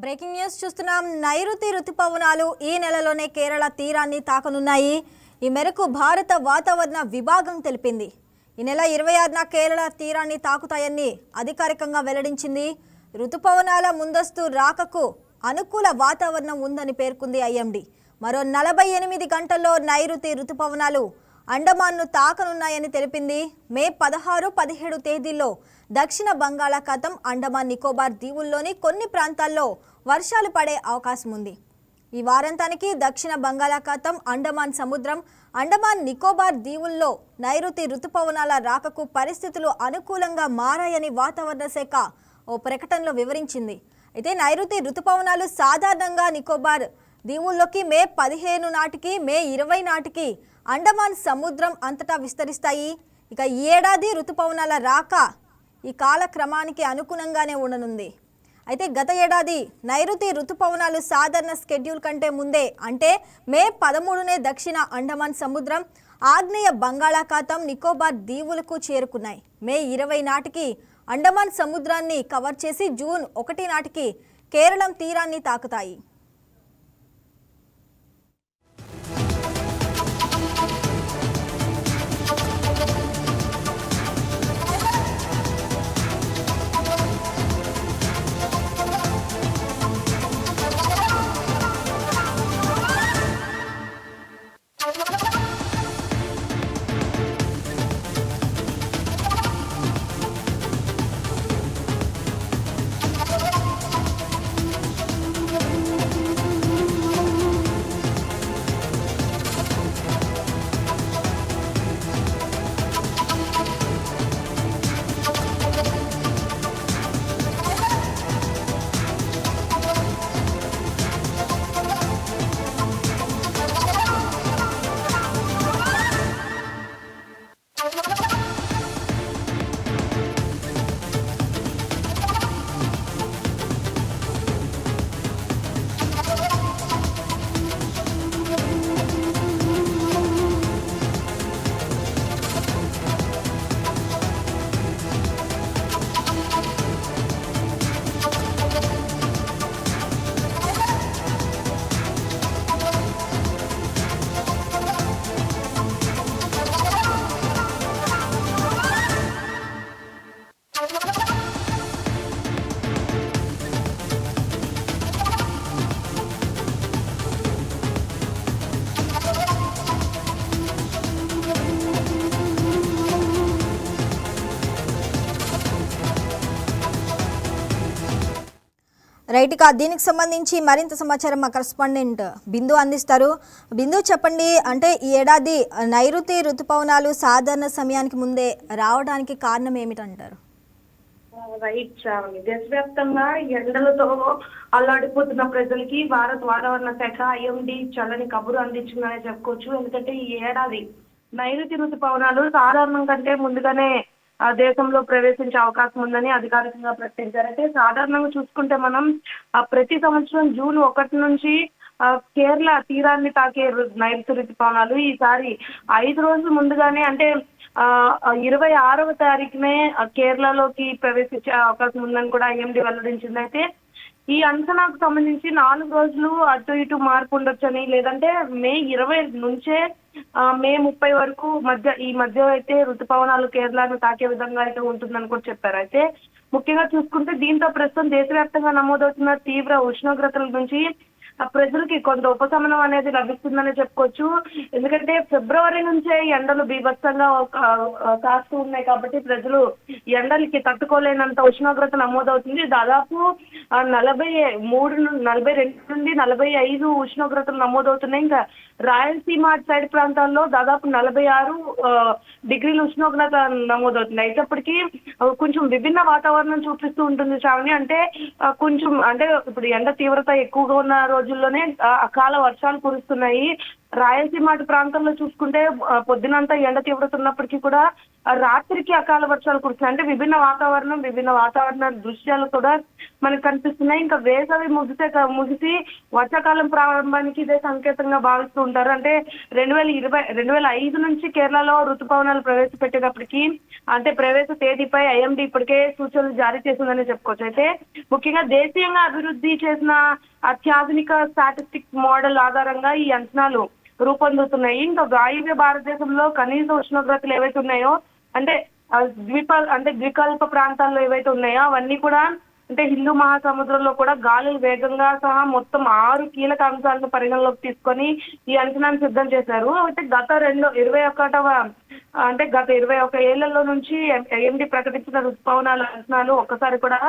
Breaking news చూస్తున్నాం. నైరుతి రుతుపవనాలు ఈ నెలలోనే కేరళ తీరాన్ని తాకనున్నాయి. ఈ మేరకు భారత వాతావరణ విభాగం తెలిపింది. ఈ నెల 26న కేరళ తీరాన్ని తాకుతాయని అధికారికంగా వెల్లడించింది. రుతుపవనాల ముందస్తు రాకకు అనుకూల వాతావరణం ఉందని పేర్కొంది ఐఎండీ. మరో 48 గంటల్లో నైరుతి రుతుపవనాలు అండమాన్ను తాకనున్నాయని తెలిపింది. మే 16, 17 తేదీల్లో దక్షిణ బంగాళాఖాతం, అండమాన్ నికోబార్ దీవుల్లోని కొన్ని ప్రాంతాల్లో వర్షాలు పడే అవకాశం ఉంది. ఈ వారాంతానికి దక్షిణ బంగాళాఖాతం, అండమాన్ సముద్రం, అండమాన్ నికోబార్ దీవుల్లో నైరుతి రుతుపవనాల రాకకు పరిస్థితులు అనుకూలంగా మారాయని వాతావరణ శాఖ ఓ ప్రకటనలో వివరించింది. అయితే నైరుతి రుతుపవనాలు సాధారణంగా నికోబార్ దీవుల్లోకి మే 15 నాటికి, మే 20 నాటికి అండమాన్ సముద్రం అంతటా విస్తరిస్తాయి. ఇక ఈ ఏడాది రుతుపవనాల రాక ఈ కాలక్రమానికి అనుగుణంగానే ఉండనుంది. అయితే గత ఏడాది నైరుతి రుతుపవనాలు సాధారణ స్కెడ్యూల్ కంటే ముందే, అంటే మే 13నే దక్షిణ అండమాన్ సముద్రం, ఆగ్నేయ బంగాళాఖాతం, నికోబార్ దీవులకు చేరుకున్నాయి. మే 20 నాటికి అండమాన్ సముద్రాన్ని కవర్ చేసి జూన్ 1 నాటికి కేరళం తీరాన్ని తాకుతాయి. రైట్, ఇక దీనికి సంబంధించి మరింత సమాచారం మా కరెస్పాండెంట్ బిందు అందిస్తారు. బిందు, చెప్పండి, అంటే ఈ ఏడాది నైరుతి రుతుపవనాలు సాధారణ సమయానికి ముందే రావడానికి కారణం ఏమిటంటారు? రైట్ శ్రావణి, దేశవ్యాప్తంగా ఎండలతో అల్లాడిపోతున్న ప్రజలకి భారత వాతావరణ శాఖ ఐఎండీ చల్లని కబురు అందించిందనే చెప్పుకోవచ్చు. ఎందుకంటే ఈ ఏడాది నైరుతి రుతుపవనాలు సాధారణం కంటే ముందుగానే దేశంలో ప్రవేశించే అవకాశం ఉందని అధికారికంగా ప్రకటించారు. అయితే సాధారణంగా చూసుకుంటే మనం ప్రతి సంవత్సరం జూన్ 1 నుంచి కేరళ తీరాన్ని తాకే నైరుతి రుతుపవనాలు ఈసారి 5 రోజులు ముందుగానే, అంటే 26వ తారీఖునే కేరళలోకి ప్రవేశించే అవకాశం ఉందని కూడా ఐఎండీ వెల్లడించింది. అయితే ఈ అంచనాకు సంబంధించి 4 రోజులు అటు ఇటు మార్పు ఉండొచ్చని, లేదంటే మే 20 నుంచే మే 30 వరకు ఈ మధ్య అయితే రుతుపవనాలు కేరళను తాకే విధంగా అయితే ఉంటుందని కూడా చెప్పారు. అయితే ముఖ్యంగా చూసుకుంటే దీంతో ప్రస్తుతం దేశవ్యాప్తంగా నమోదవుతున్న తీవ్ర ఉష్ణోగ్రతల నుంచి ప్రజలకి కొంత ఉపశమనం అనేది లభిస్తుందని చెప్పుకోవచ్చు. ఎందుకంటే ఫిబ్రవరి నుంచే ఎండలు బీభత్సంగా కాస్తూ ఉన్నాయి కాబట్టి ప్రజలు ఎండలకి తట్టుకోలేనంత ఉష్ణోగ్రత నమోదవుతుంది. దాదాపు 42 నుండి 45 ఉష్ణోగ్రతలు నమోదవుతున్నాయి. ఇంకా రాయలసీమ సైడ్ ప్రాంతాల్లో దాదాపు 46 డిగ్రీల ఉష్ణోగ్రత నమోదవుతుంది. అయినప్పటికీ కొంచెం విభిన్న వాతావరణం చూపిస్తూ ఉంటుంది శ్రావణి. అంటే కొంచెం, అంటే ఇప్పుడు ఎండ తీవ్రత ఎక్కువగా ఉన్న రోజుల్లోనే అకాల వర్షాలు కురుస్తున్నాయి. రాయలసీమ అటు ప్రాంతంలో చూసుకుంటే పొద్దునంతా ఎండ తీవ్రత ఉన్నప్పటికీ కూడా రాత్రికి అకాల వర్షాలు కురుస్తున్నాయి. అంటే విభిన్న వాతావరణ దృశ్యాలు కూడా మనకు కనిపిస్తున్నాయి. ఇంకా వేసవి ముగిసి వర్షాకాలం ప్రారంభానికి ఇదే సంకేతంగా భావిస్తూ ఉంటారు. అంటే 2005 నుంచి కేరళలో ఋతుపవనాలు ప్రవేశపెట్టేటప్పటికి అంటే ప్రవేశ తేదీపై ఐఎండీ ఇప్పటికే సూచనలు జారీ చేసిందని చెప్పుకోవచ్చు. అయితే ముఖ్యంగా దేశీయంగా అభివృద్ధి చేసిన అత్యాధునిక స్టాటిస్టిక్ మోడల్ ఆధారంగా ఈ అంచనాలు రూపొందుతున్నాయి. ఇంకా వాయువ్య భారతదేశంలో కనీస ఉష్ణోగ్రతలు ఏవైతే ఉన్నాయో అంటే ద్వికల్ప ప్రాంతాల్లో ఏవైతే ఉన్నాయో అవన్నీ కూడా అంటే హిందూ మహాసముద్రంలో కూడా గాలులు వేగంగా సహా మొత్తం 6 కీలక అంశాలను పరిగణలోకి తీసుకొని ఈ అంచనాను సిద్ధం చేశారు. అయితే గత 21 ఏళ్లలో నుంచి ఐఎండీ ప్రకటించిన ఋతుపవనాల అంచనాలు ఒక్కసారి కూడా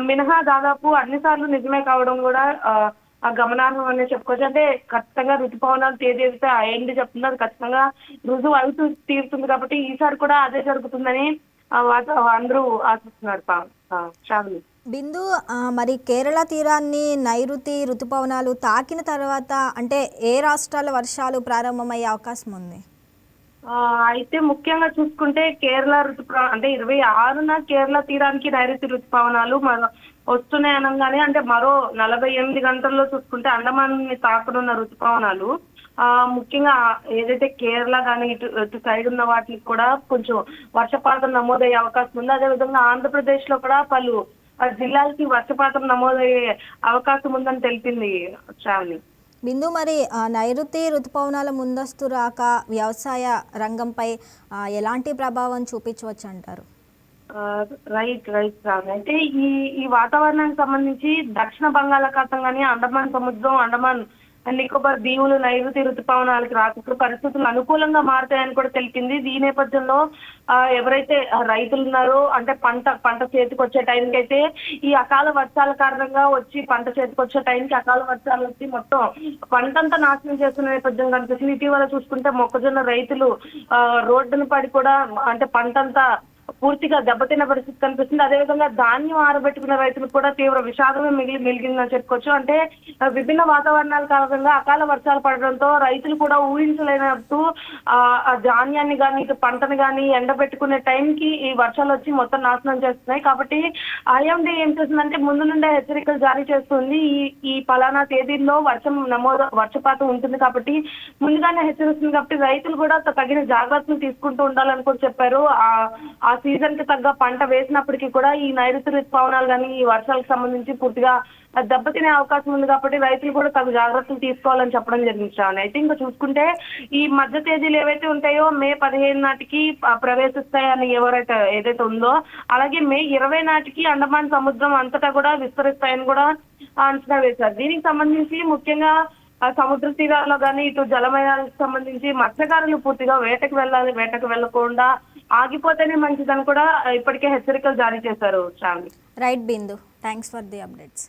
మినహా దాదాపు అన్నిసార్లు నిజమే కావడం కూడా గమనార్హం అనే చెప్పుకోవచ్చు. అంటే ఖచ్చితంగా ఋతుపవనాలు తేదీ అయితే ఐఎండీ చెప్తుంది, అది ఖచ్చితంగా రుజువు అవుతూ తీరుతుంది. కాబట్టి ఈసారి కూడా అదే జరుగుతుందని అందరూ ఆశిస్తున్నారు. శ్రావణి బిందు, మరి కేరళ తీరాన్ని నైరుతి ఋతుపవనాలు తాకిన తర్వాత అంటే ఏ రాష్ట్రాల వర్షాలు ప్రారంభమయ్యే అవకాశం ఉంది? అయితే ముఖ్యంగా చూసుకుంటే కేరళ అంటే 26న కేరళ తీరానికి నైరుతి ఋతుపవనాలు వస్తున్నాయి అనగానే అంటే మరో 48 గంటల్లో చూసుకుంటే అండమాన్ ని తాకనున్న ఋతుపవనాలు ముఖ్యంగా ఏదైతే కేరళ కానీ ఇటు సైడ్ ఉన్న వాటికి కూడా కొంచెం వర్షపాతం నమోదయ్యే అవకాశం ఉంది. అదేవిధంగా ఆంధ్రప్రదేశ్ లో కూడా పలు జిల్లాలకి వర్షపాతం నమోదయ్యే అవకాశం ఉందని తెలిపింది శ్రావణి. బిందు, మరి నైరుతి ఋతుపవనాల ముందస్తు రాక వ్యవసాయ రంగంపై ఎలాంటి ప్రభావం చూపించవచ్చు అంటారు? రైట్ శ్రావణి. అయితే ఈ వాతావరణానికి సంబంధించి దక్షిణ బంగాళాఖాతం కానీ అండమాన్ సముద్రం, అండమాన్ నికోబార్ దీవులు నైరుతి ఋతుపవనాలకి రాక పరిస్థితులు అనుకూలంగా మారుతాయని కూడా తెలిపింది. ఈ నేపథ్యంలో ఎవరైతే రైతులు ఉన్నారో అంటే పంట చేతికి వచ్చే టైంకి అయితే ఈ అకాల వర్షాల కారణంగా వచ్చి పంట చేతికి వచ్చే టైంకి అకాల వర్షాలు వచ్చి మొత్తం పంటంతా నాశనం చేస్తున్న నేపథ్యం కనిపిస్తుంది. ఇటీవల చూసుకుంటే మొక్కజొన్న రైతులు రోడ్డును పడి కూడా అంటే పంటంతా పూర్తిగా దెబ్బతిన్న పరిస్థితి కనిపిస్తుంది. అదేవిధంగా ధాన్యం ఆరబెట్టుకున్న రైతులకు కూడా తీవ్ర విషాదమే మిగిలిందని చెప్పుకోవచ్చు. అంటే విభిన్న వాతావరణాల కారణంగా అకాల వర్షాలు పడడంతో రైతులు కూడా ఊహించలేనట్టు ఆ ధాన్యాన్ని కానీ ఇటు పంటను కానీ ఎండబెట్టుకునే టైంకి ఈ వర్షాలు వచ్చి మొత్తం నాశనం చేస్తున్నాయి. కాబట్టి ఐఎండీ ఏం చేస్తుందంటే ముందు నుండే హెచ్చరికలు జారీ చేస్తుంది. ఈ పలానా తేదీల్లో వర్షపాతం ఉంటుంది కాబట్టి ముందుగానే హెచ్చరిస్తుంది. కాబట్టి రైతులు కూడా తగిన జాగ్రత్తలు తీసుకుంటూ ఉండాలని కూడా చెప్పారు. ఆ సీజన్ కి తగ్గ పంట వేసినప్పటికీ కూడా ఈ నైరుతి ఋతుపవనాలు కానీ ఈ వర్షాలకు సంబంధించి పూర్తిగా దెబ్బతినే అవకాశం ఉంది. కాబట్టి రైతులు కూడా తగు జాగ్రత్తలు తీసుకోవాలని చెప్పడం జరిగింది. అయితే ఇంకా చూసుకుంటే ఈ మధ్య తేదీలు ఏవైతే ఉంటాయో మే 15 నాటికి ప్రవేశిస్తాయని ఏదైతే ఉందో అలాగే మే 20 నాటికి అండమాన్ సముద్రం అంతటా కూడా విస్తరిస్తాయని కూడా అంచనా వేశారు. దీనికి సంబంధించి ముఖ్యంగా సముద్ర తీరాల్లో కానీ ఇటు జలమయాలకు సంబంధించి మత్స్యకారులు పూర్తిగా వేటకు వెళ్ళకుండా ఆగిపోతేనే మంచిదని కూడా ఇప్పటికే హెచ్చరికలు జారీ చేశారు Shravani. Right Bindu, thanks for the updates.